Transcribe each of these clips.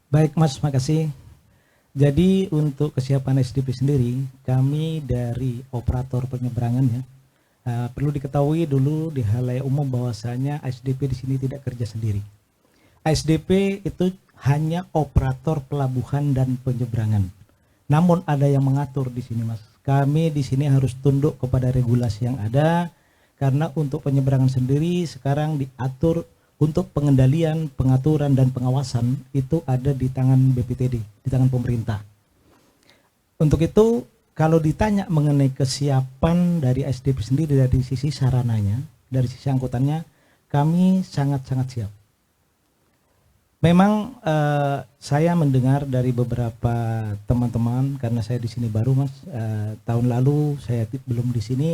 Baik Mas, makasih. Jadi untuk kesiapan SDP sendiri, kami dari operator penyeberangan ya, perlu diketahui dulu di halayak umum bahwasanya SDP di sini tidak kerja sendiri. SDP itu hanya operator pelabuhan dan penyeberangan. Namun ada yang mengatur di sini Mas. Kami di sini harus tunduk kepada regulasi yang ada karena untuk penyeberangan sendiri sekarang diatur untuk pengendalian, pengaturan dan pengawasan itu ada di tangan BPTD, di tangan pemerintah. Untuk itu kalau ditanya mengenai kesiapan dari SDP sendiri dari sisi sarananya, dari sisi angkutannya, kami sangat-sangat siap. Memang saya mendengar dari beberapa teman-teman karena saya di sini baru Mas, tahun lalu saya belum di sini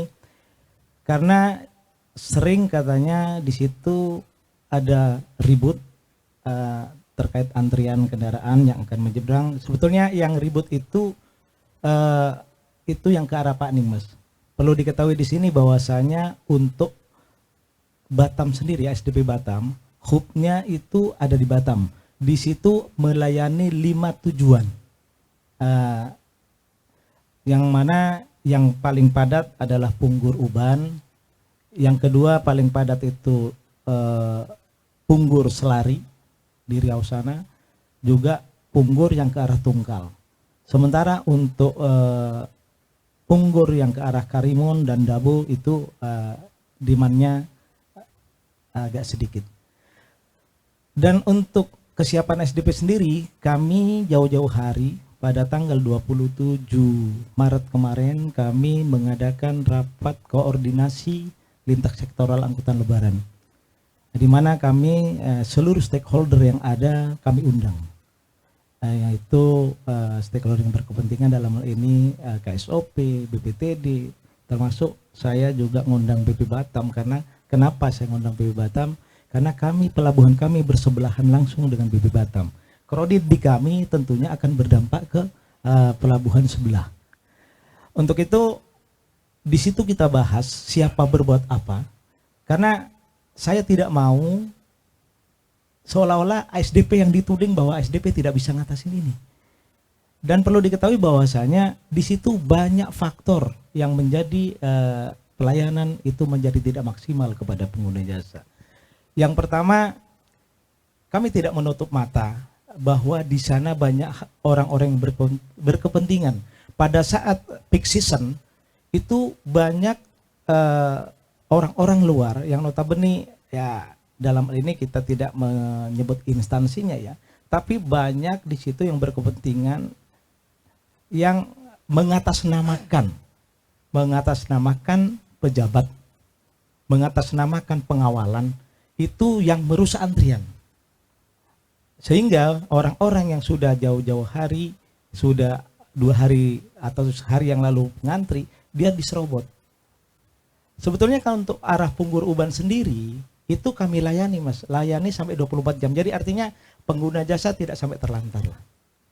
karena sering katanya di situ ada ribut terkait antrian kendaraan yang akan menyeberang. Sebetulnya yang ribut itu yang ke arah Pak Ning Mas. Perlu diketahui di sini bahwasanya untuk Batam sendiri, SDP Batam, hubnya itu ada di Batam. Di situ melayani 5 tujuan. Yang mana yang paling padat adalah Punggur Uban. Yang kedua paling padat itu Punggur Selari di Riau sana, juga Punggur yang ke arah Tungkal. Sementara untuk Punggur yang ke arah Karimun dan Dabu itu demandnya agak sedikit. Dan untuk kesiapan SDP sendiri, kami jauh-jauh hari pada tanggal 27 Maret kemarin kami mengadakan rapat koordinasi lintas sektoral angkutan lebaran, di mana kami seluruh stakeholder yang ada kami undang, yaitu stakeholder yang berkepentingan dalam hal ini KSOP, BPTD, termasuk saya juga ngundang BP Batam. Karena kenapa saya ngundang BP Batam? Karena pelabuhan kami bersebelahan langsung dengan BP Batam. Kredit di kami tentunya akan berdampak ke pelabuhan sebelah. Untuk itu di situ kita bahas siapa berbuat apa, karena saya tidak mau seolah-olah SDP yang dituding bahwa SDP tidak bisa ngatasin ini. Dan perlu diketahui bahwasanya di situ banyak faktor yang menjadi pelayanan itu menjadi tidak maksimal kepada pengguna jasa. Yang pertama, kami tidak menutup mata bahwa di sana banyak orang-orang yang berkepentingan. Pada saat peak season itu banyak orang-orang luar yang notabene ya dalam hal ini kita tidak menyebut instansinya ya, tapi banyak di situ yang berkepentingan yang mengatasnamakan pejabat, mengatasnamakan pengawalan, itu yang merusak antrian. Sehingga orang-orang yang sudah jauh-jauh hari, sudah 2 hari atau sehari yang lalu ngantri, dia diserobot. Sebetulnya kalau untuk arah Punggur Uban sendiri itu kami layani Mas, layani sampai 24 jam. Jadi artinya pengguna jasa tidak sampai terlantar lah.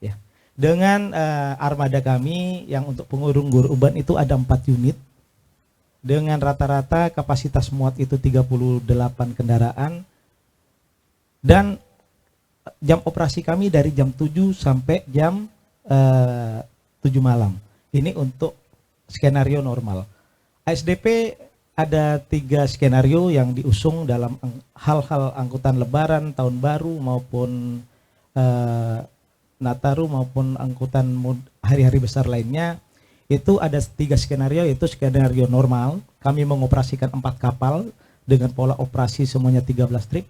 Ya. Dengan armada kami yang untuk Punggur Uban itu ada 4 unit. Dengan rata-rata kapasitas muat itu 38 kendaraan. Dan jam operasi kami dari jam 7 sampai jam 7 malam. Ini untuk skenario normal. SDP ada 3 skenario yang diusung dalam hal-hal angkutan lebaran, tahun baru maupun Nataru maupun angkutan hari-hari besar lainnya. Itu ada 3 skenario, yaitu skenario normal, kami mengoperasikan 4 kapal dengan pola operasi semuanya 13 trip.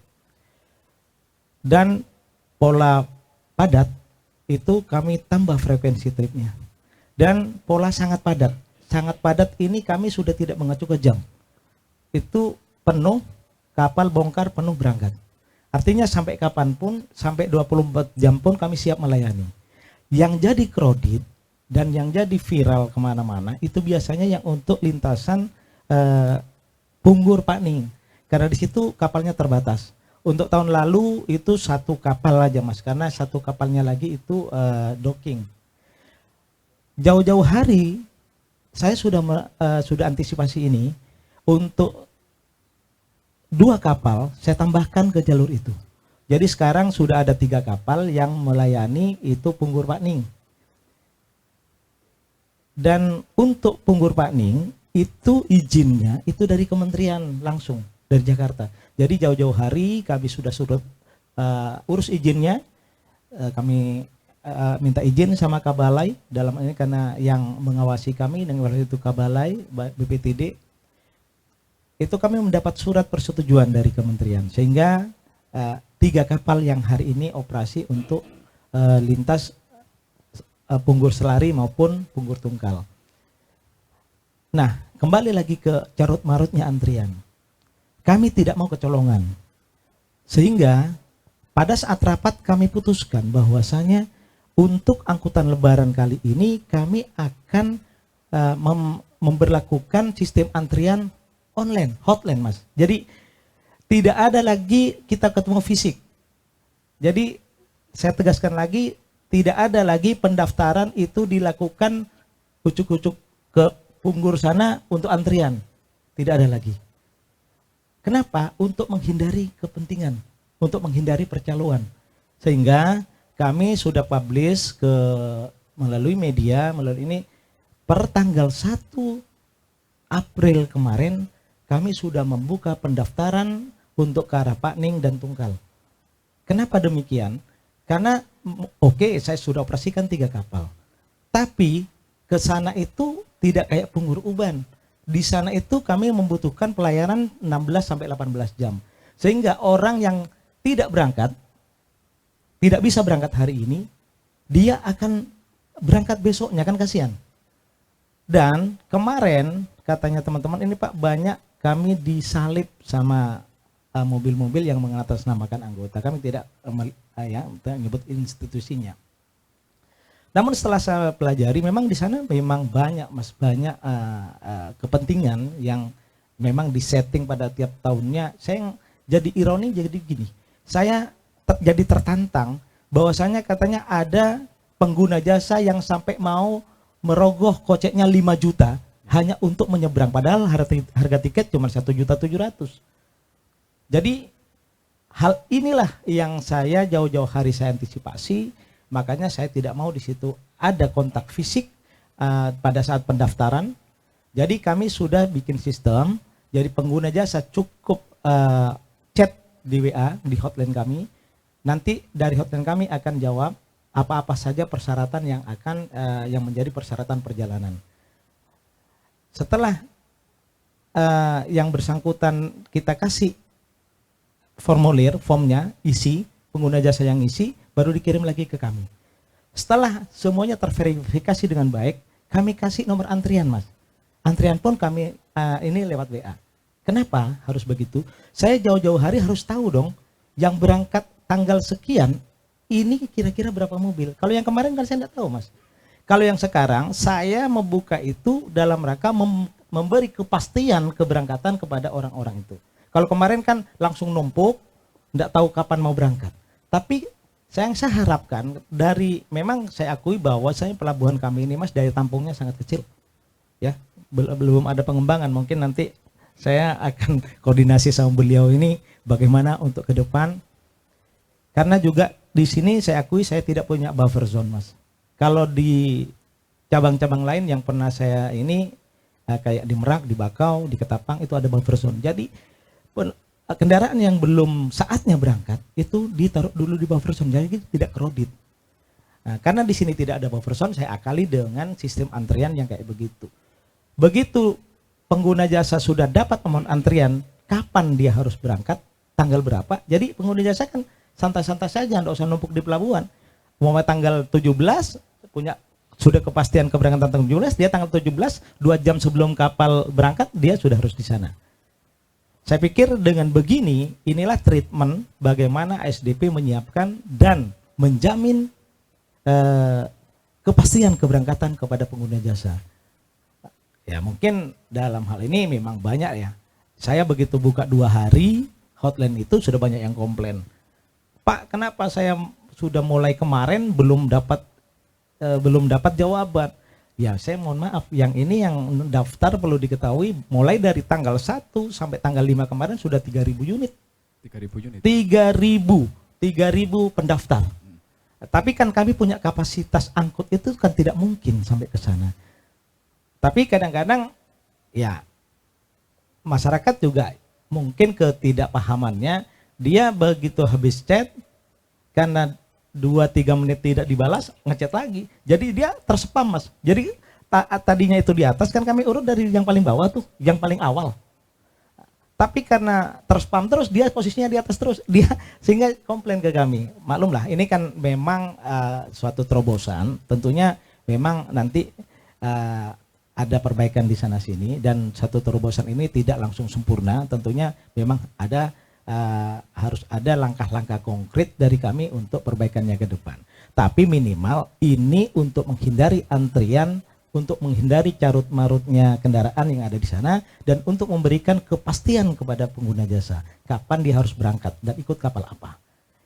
Dan pola padat itu kami tambah frekuensi tripnya. Dan pola sangat padat. Sangat padat ini kami sudah tidak mengacu ke jam. Itu penuh, kapal bongkar penuh berangkat. Artinya sampai kapanpun, sampai 24 jam pun kami siap melayani. Yang jadi kredit dan yang jadi viral kemana-mana itu biasanya yang untuk lintasan Punggur Pak Ning. Karena di situ kapalnya terbatas. Untuk tahun lalu itu 1 kapal aja Mas, karena 1 kapalnya lagi itu docking. Jauh-jauh hari saya sudah antisipasi ini. Untuk 2 kapal saya tambahkan ke jalur itu. Jadi sekarang sudah ada 3 kapal yang melayani itu Punggur Pakning. Dan untuk Punggur Pakning itu izinnya itu dari kementerian langsung dari Jakarta. Jadi jauh-jauh hari kami sudah urus izinnya. Kami minta izin sama Kabalai dalam ini karena yang mengawasi kami dengan itu Kabalai BPTD. Itu kami mendapat surat persetujuan dari kementerian sehingga 3 kapal yang hari ini operasi untuk lintas Punggur Selari maupun Punggur Tungkal. Nah, kembali lagi ke carut marutnya antrian. Kami tidak mau kecolongan. Sehingga pada saat rapat kami putuskan bahwasanya untuk angkutan lebaran kali ini kami akan memberlakukan sistem antrian online, hotline Mas. Jadi tidak ada lagi kita ketemu fisik. Jadi saya tegaskan lagi, tidak ada lagi pendaftaran itu dilakukan ucuk-ucuk ke Punggur sana untuk antrian. Tidak ada lagi. Kenapa? Untuk menghindari kepentingan, untuk menghindari percaloan. Sehingga kami sudah publish melalui media, melalui ini per tanggal 1 April kemarin kami sudah membuka pendaftaran untuk ke arah Pakning dan Tungkal. Kenapa demikian? Karena saya sudah operasikan 3 kapal. Tapi ke sana itu tidak kayak Punggur Uban. Di sana itu kami membutuhkan pelayanan 16 sampai 18 jam. Sehingga orang yang tidak berangkat, tidak bisa berangkat hari ini, dia akan berangkat besoknya, kan kasihan. Dan kemarin katanya teman-teman ini Pak, banyak kami disalib sama mobil-mobil yang mengatasnamakan anggota. Kami tidak menyebut institusinya. Namun setelah saya pelajari, memang di sana memang banyak Mas, banyak kepentingan yang memang disetting pada tiap tahunnya. Saya jadi ironi jadi gini, saya jadi tertantang bahwasanya katanya ada pengguna jasa yang sampai mau merogoh koceknya 5 juta hanya untuk menyeberang, padahal harga tiket cuma 1.700.000. Jadi hal inilah yang saya jauh-jauh hari saya antisipasi, makanya saya tidak mau di situ ada kontak fisik pada saat pendaftaran. Jadi kami sudah bikin sistem, jadi pengguna jasa cukup chat di WA, di hotline kami. Nanti dari hotline kami akan jawab apa-apa saja persyaratan yang akan yang menjadi persyaratan perjalanan. Setelah yang bersangkutan kita kasih formulir, formnya isi, pengguna jasa yang isi, baru dikirim lagi ke kami. Setelah semuanya terverifikasi dengan baik, kami kasih nomor antrian Mas. Antrian pun kami ini lewat WA. Kenapa harus begitu? Saya jauh-jauh hari harus tahu dong, yang berangkat tanggal sekian, ini kira-kira berapa mobil. Kalau yang kemarin kan saya tidak tahu Mas. Kalau yang sekarang, saya membuka itu dalam rangka memberi kepastian keberangkatan kepada orang-orang itu. Kalau kemarin kan langsung numpuk, tidak tahu kapan mau berangkat. Tapi saya harapkan memang saya akui bahwa saya pelabuhan kami ini Mas, daya tampungnya sangat kecil. Ya, belum ada pengembangan. Mungkin nanti saya akan koordinasi sama beliau ini bagaimana untuk ke depan. Karena juga di sini saya akui saya tidak punya buffer zone Mas. Kalau di cabang-cabang lain yang pernah saya ini kayak di Merak, di Bakau, di Ketapang itu ada buffer zone. Jadi kendaraan yang belum saatnya berangkat itu ditaruh dulu di buffer zone, jadi tidak kredit. Nah, karena di sini tidak ada buffer zone, saya akali dengan sistem antrian yang kayak begitu. Begitu pengguna jasa sudah dapat nomor antrian, kapan dia harus berangkat, tanggal berapa, jadi pengguna jasa kan santai-santai saja, tidak usah numpuk di pelabuhan. Mau tanggal 17 sudah kepastian keberangkatan tanggal 17, dia tanggal 17 2 jam sebelum kapal berangkat dia sudah harus di sana. Saya pikir dengan begini, inilah treatment bagaimana ASDP menyiapkan dan menjamin kepastian keberangkatan kepada pengguna jasa. Ya mungkin dalam hal ini memang banyak ya. Saya begitu buka 2 hari, hotline itu sudah banyak yang komplain. Pak, kenapa saya sudah mulai kemarin belum dapat jawaban? Ya saya mohon maaf, yang ini yang daftar perlu diketahui mulai dari tanggal 1 sampai tanggal 5 kemarin sudah 3.000 unit. 3.000 unit? 3.000. 3.000 pendaftar. Tapi kan kami punya kapasitas angkut itu kan tidak mungkin sampai ke sana. Tapi kadang-kadang ya masyarakat juga mungkin ketidakpahamannya, dia begitu habis chat karena 2-3 menit tidak dibalas, ngechat lagi. Jadi dia terspam, Mas. Jadi tadinya itu di atas kan kami urut dari yang paling bawah tuh, yang paling awal. Tapi karena terspam terus, dia posisinya di atas terus, dia sehingga komplain ke kami. Maklumlah, ini kan memang suatu terobosan. Tentunya memang nanti ada perbaikan di sana sini, dan satu terobosan ini tidak langsung sempurna. Tentunya memang ada harus ada langkah-langkah konkret dari kami untuk perbaikannya ke depan. Tapi minimal ini untuk menghindari antrian, untuk menghindari carut-marutnya kendaraan yang ada di sana, dan untuk memberikan kepastian kepada pengguna jasa kapan dia harus berangkat dan ikut kapal apa.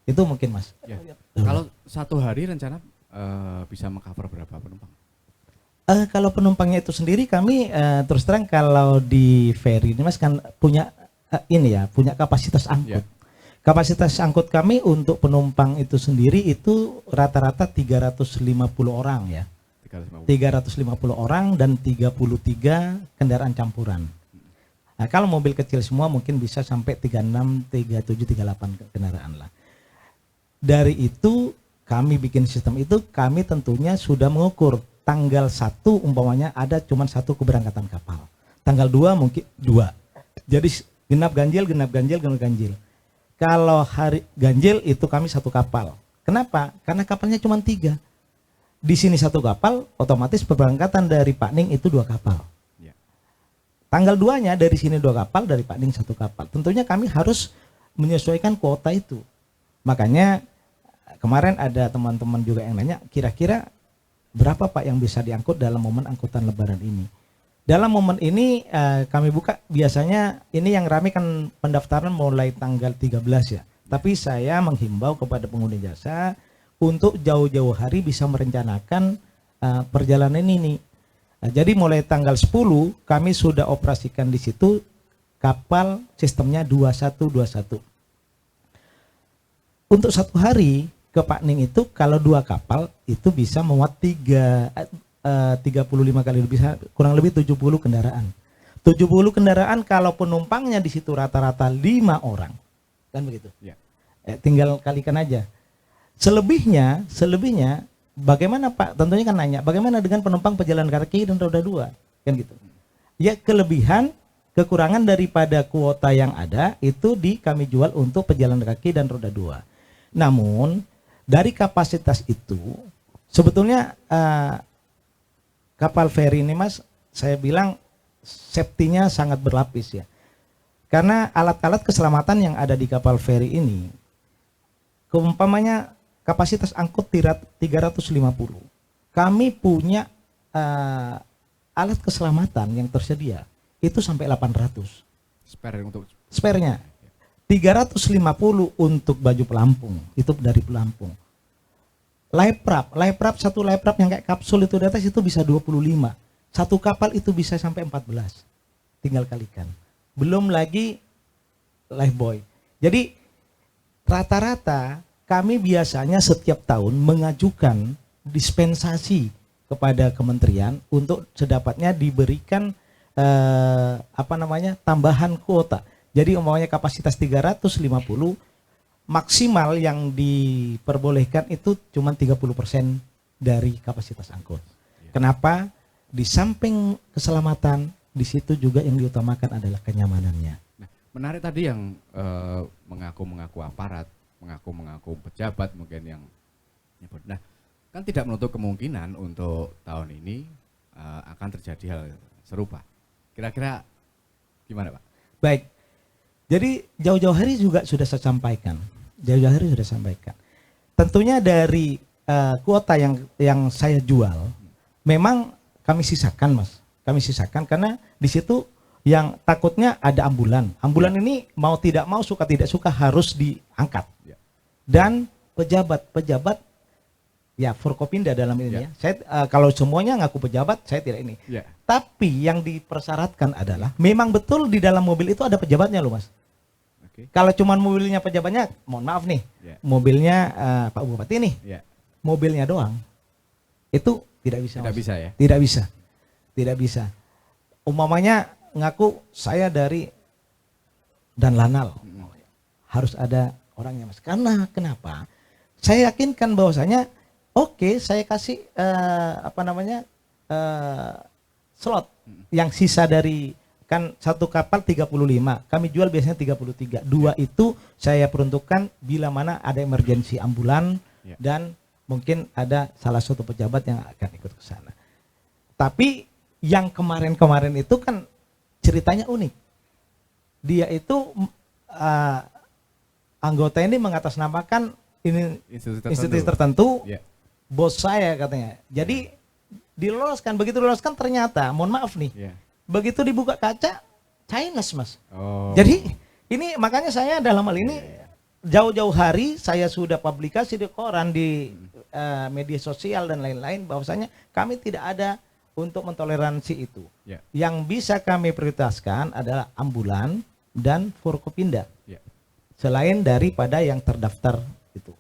Itu mungkin, Mas. Ya. Kalau satu hari rencana bisa meng-cover berapa penumpang? Kalau penumpangnya itu sendiri kami terus terang kalau di ferry ini, Mas, kan punya punya kapasitas angkut. Ya. Kapasitas angkut kami untuk penumpang itu sendiri itu rata-rata 350 orang ya. 350 orang dan 33 kendaraan campuran. Nah, kalau mobil kecil semua mungkin bisa sampai 36, 37, 38 kendaraan lah. Dari itu kami bikin sistem itu, kami tentunya sudah mengukur tanggal 1 umpamanya ada cuma 1 keberangkatan kapal. Tanggal 2 mungkin 2. Jadi genap ganjil. Kalau hari ganjil itu kami 1 kapal. Kenapa? Karena kapalnya cuma 3. Di sini 1 kapal, otomatis perberangkatan dari Pak Ning itu 2 kapal. Ya. Tanggal 2-nya dari sini 2 kapal, dari Pak Ning 1 kapal. Tentunya kami harus menyesuaikan kuota itu. Makanya kemarin ada teman-teman juga yang nanya, kira-kira berapa Pak yang bisa diangkut dalam momen angkutan Lebaran ini? Dalam momen ini kami buka, biasanya ini yang ramai kan pendaftaran mulai tanggal 13 ya. Tapi saya menghimbau kepada pengguna jasa untuk jauh-jauh hari bisa merencanakan perjalanan ini. Jadi mulai tanggal 10 kami sudah operasikan di situ kapal sistemnya 2121. Untuk 1 hari ke Pak Ning itu kalau 2 kapal itu bisa memuat 35 kali, bisa kurang lebih 70 kendaraan. 70 kendaraan kalau penumpangnya di situ rata-rata 5 orang. Kan begitu? Ya. Tinggal kalikan aja. Selebihnya bagaimana Pak? Tentunya kan nanya, bagaimana dengan penumpang pejalan kaki dan roda 2? Kan gitu. Ya, kekurangan daripada kuota yang ada itu kami jual untuk pejalan kaki dan roda 2. Namun dari kapasitas itu sebetulnya kapal feri ini, Mas, saya bilang safety-nya sangat berlapis ya. Karena alat-alat keselamatan yang ada di kapal feri ini, keumpamanya kapasitas angkut 350. Kami punya alat keselamatan yang tersedia itu sampai 800. Spare-nya. 350 untuk baju pelampung, itu dari pelampung. Life wrap, satu life wrap yang kayak kapsul itu di atas itu bisa 25. Satu kapal itu bisa sampai 14. Tinggal kalikan. Belum lagi life buoy. Jadi rata-rata kami biasanya setiap tahun mengajukan dispensasi kepada kementerian untuk sedapatnya diberikan tambahan kuota. Jadi umpamanya kapasitas 350, maksimal yang diperbolehkan itu cuma 30% dari kapasitas angkut. Kenapa? Di samping keselamatan, di situ juga yang diutamakan adalah kenyamanannya. Nah, menarik tadi yang mengaku aparat, mengaku pejabat mungkin yang nyebut. Nah, kan tidak menutup kemungkinan untuk tahun ini akan terjadi hal serupa. Kira-kira gimana, Pak? Baik. Jadi jauh-jauh hari juga sudah saya sampaikan. Tentunya dari kuota yang saya jual, memang kami sisakan, Mas. Kami sisakan karena di situ yang takutnya ada ambulan. Ambulan ini mau tidak mau, suka tidak suka harus diangkat. Dan pejabat ya Forkopinda dalam ini ya. Saya kalau semuanya ngaku pejabat, saya tidak ini. Tapi yang dipersyaratkan adalah memang betul di dalam mobil itu ada pejabatnya loh, Mas. Oke. Kalau cuman mobilnya pejabatnya, mohon maaf nih, Ya. mobilnya Pak Bupati nih, Ya. mobilnya doang, itu tidak bisa. Tidak Mas. bisa ya. Tidak bisa, tidak bisa. Umpamanya ngaku saya dari dan Lanal, harus ada orangnya Mas. Karena kenapa? Saya yakinkan bahwasanya, oke, saya kasih slot yang sisa dari kan satu kapal 35, kami jual biasanya 33. Dua itu saya peruntukkan bila mana ada emergensi ambulan Ya. dan mungkin ada salah satu pejabat yang akan ikut ke sana. Tapi yang kemarin-kemarin itu kan ceritanya unik. Dia itu anggota ini mengatasnamakan ini institusi tertentu, Ya. bos saya katanya. Jadi diloloskan, begitu diloloskan ternyata, mohon maaf nih, Ya. begitu dibuka kaca, Chinese Mas. Oh. Jadi ini makanya saya dalam hal ini jauh-jauh hari saya sudah publikasi di koran, di media sosial dan lain-lain, bahwasanya kami tidak ada untuk mentoleransi itu. Ya. Yang bisa kami prioritaskan adalah ambulan dan Forkopimda, Ya. selain daripada yang terdaftar itu.